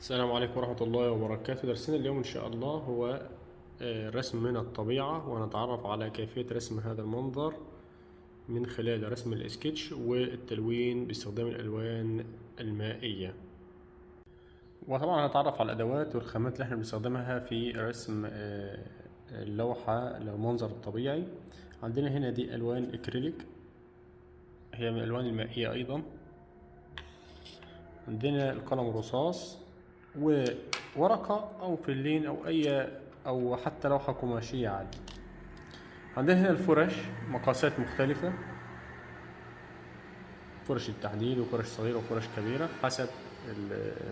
السلام عليكم ورحمة الله وبركاته. درسنا اليوم إن شاء الله هو رسم من الطبيعة، ونتعرف على كيفية رسم هذا المنظر من خلال رسم السكتش والتلوين باستخدام الألوان المائية. وطبعا هنتعرف على الأدوات والخامات اللي احنا بنستخدمها في رسم اللوحة للمنظر الطبيعي. عندنا هنا دي ألوان إكريليك، هي من الألوان المائية أيضا. عندنا القلم الرصاص وورقة أو فلين أو حتى لوحة قماشية عادي. عندنا هنا الفرش مقاسات مختلفة، فرش التحديد وفرش صغيرة وفرش كبيرة حسب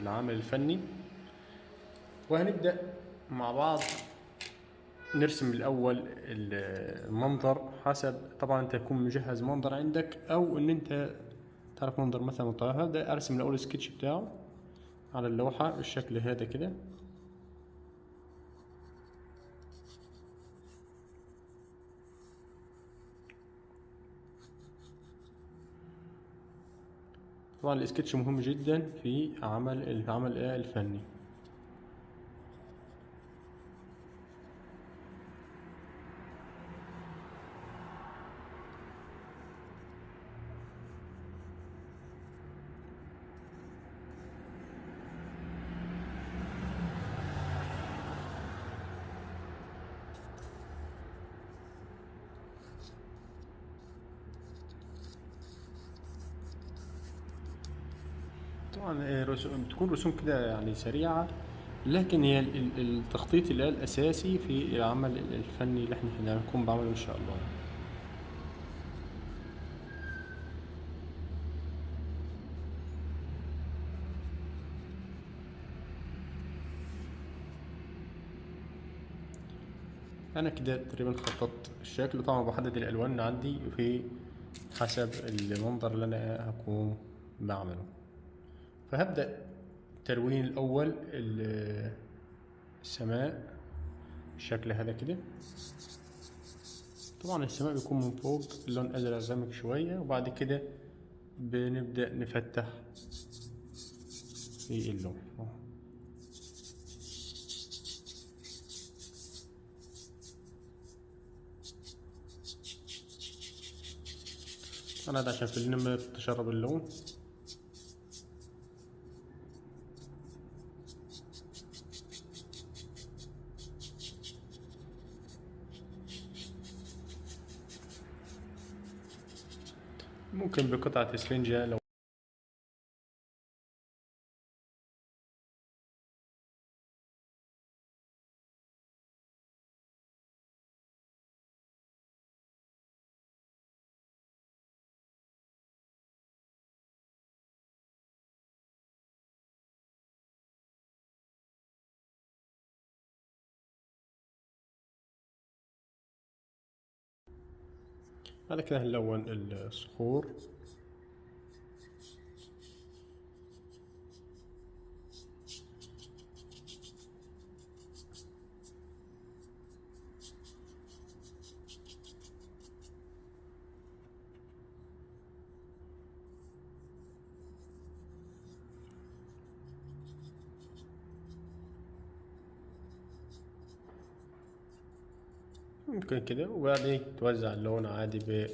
العامل الفني. وهنبدأ مع بعض نرسم الأول المنظر حسب، طبعا أنت تكون مجهز منظر عندك أو إن أنت تعرف منظر مثلا مطلع. هبدأ أرسم الأول السكتش بتاعه على اللوحة بالشكل هذا كده. طبعا السكتش مهم جدا في العمل الفني. طبعا بتكون رسوم كده يعني سريعة، لكن هي التخطيط اللي هي الأساسي في العمل الفني اللي احنا هنكون بعمله إن شاء الله. أنا كده تقريبا خططت الشكل. طبعا بحدد الألوان عندي في حسب المنظر اللي أنا هكون بعمله. فهبدأ تلوين الأول السماء بالشكل هذا كده. طبعا السماء بيكون من فوق اللون أزرق غامق شوية، وبعد كده بنبدأ نفتح في اللون. أنا ده عشان في النمر تشرب اللون. ممكن بقطعة اسفنجة لو بعد كده هنلون الصخور. ممكن كده، وبعدين توزع اللون عادي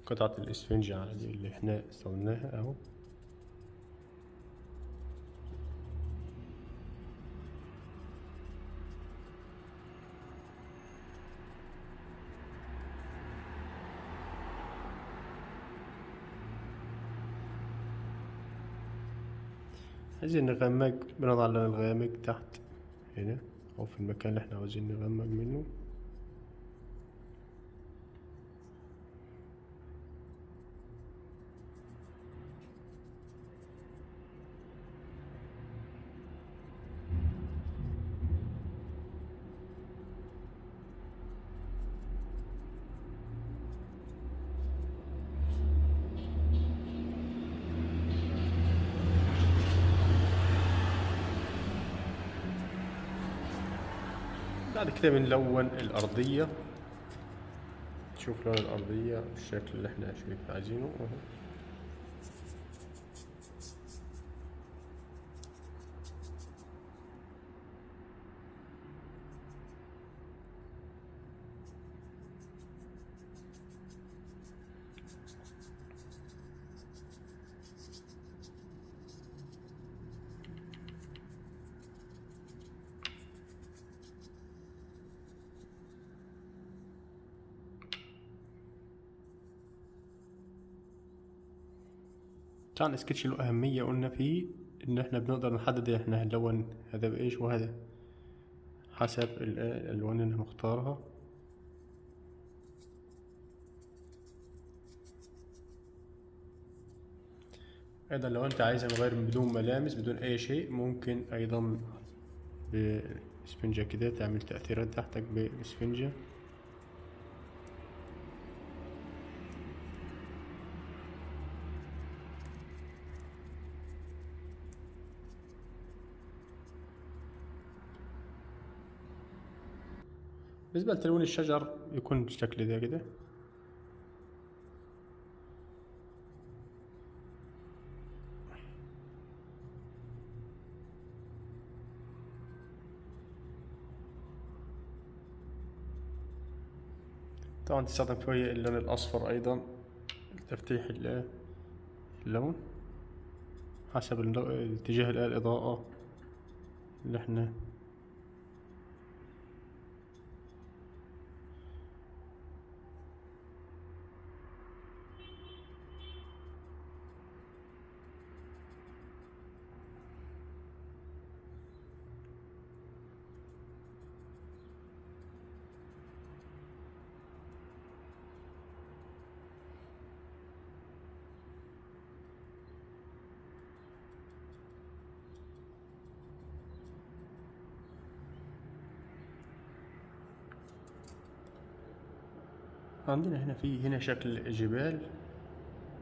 بقطعة الاسفنجة عادي اللي احنا استخدمناها اهو. عايزين نغمق، بنضع اللون الغامق تحت هنا او في المكان اللي احنا عاوزين نغمق منه. بعد كده بنلون الأرضية. نشوف لون الأرضية بالشكل اللي احنا عايزينه اهو. بتاع السكتش له أهمية قلنا فيه إن إحنا بنقدر نحدد إحنا هنلون هذا بإيش وهذا حسب الألوان اللي هنختارها. أيضا لو أنت عايز نغير بدون ملامس بدون أي شيء، ممكن أيضا بإسفنجة كده تعمل تأثيرات تحتك بإسفنجة. بالنسبة لتلوين الشجر يكون بالشكل ده كده. طبعا تستخدم فيه اللون الأصفر أيضا لتفتيح اللون حسب اتجاه الإضاءة اللي احنا. عندنا هنا شكل جبال،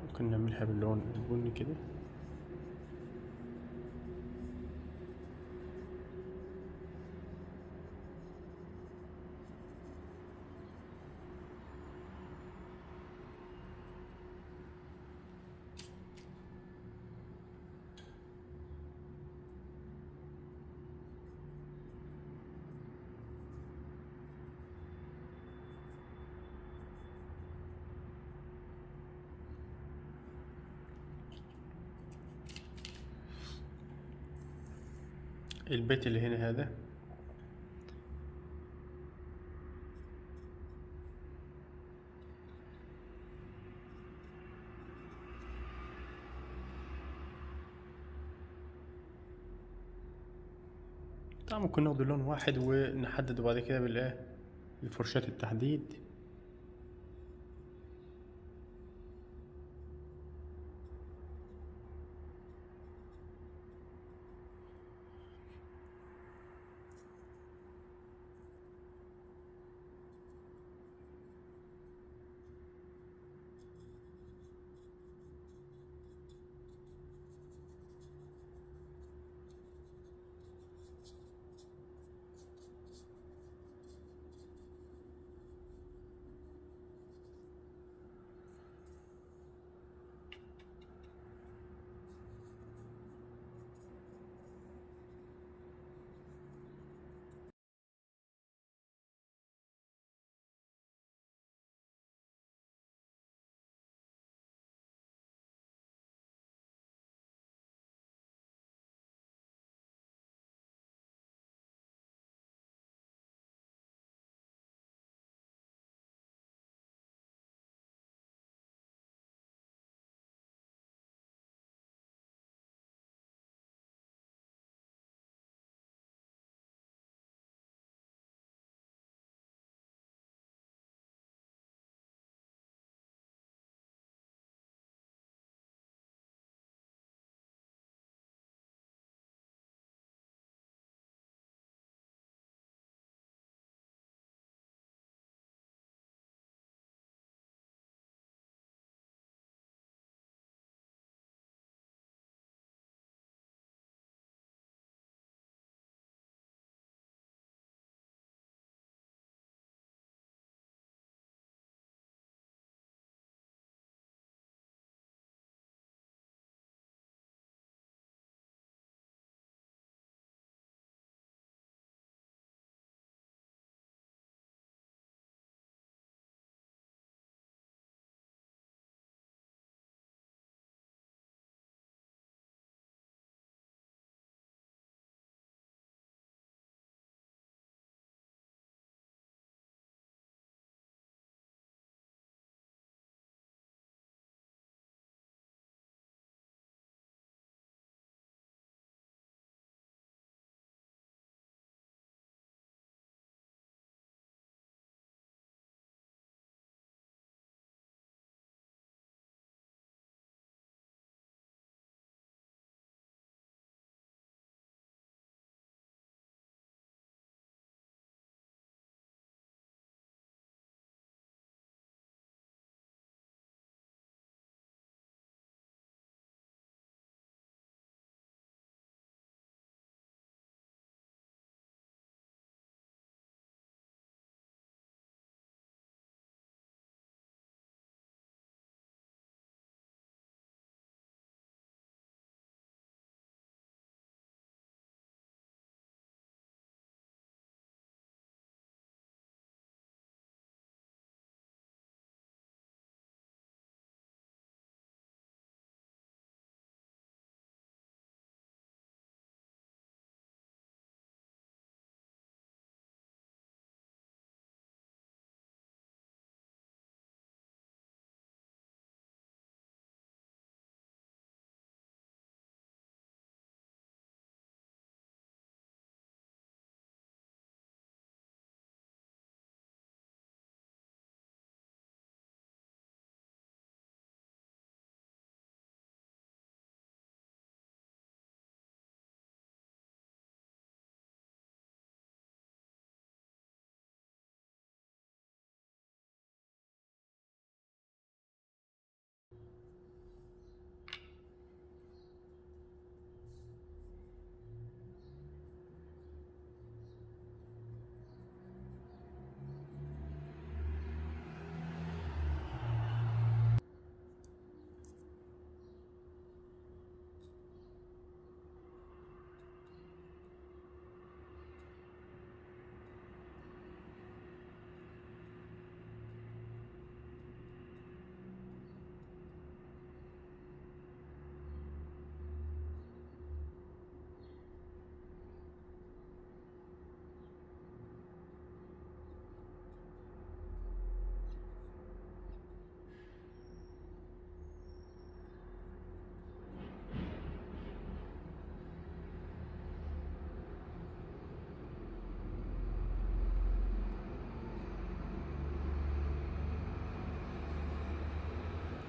ممكن نعملها باللون البني كده. البيت اللي هنا هذا طبعا ممكن ناخد لون واحد ونحدده بعد كده بفرشاة التحديد.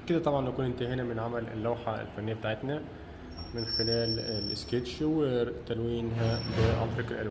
بكده طبعا نكون انتهينا من عمل اللوحة الفنية بتاعتنا من خلال السكتش وتلوينها عن طريق الألوان.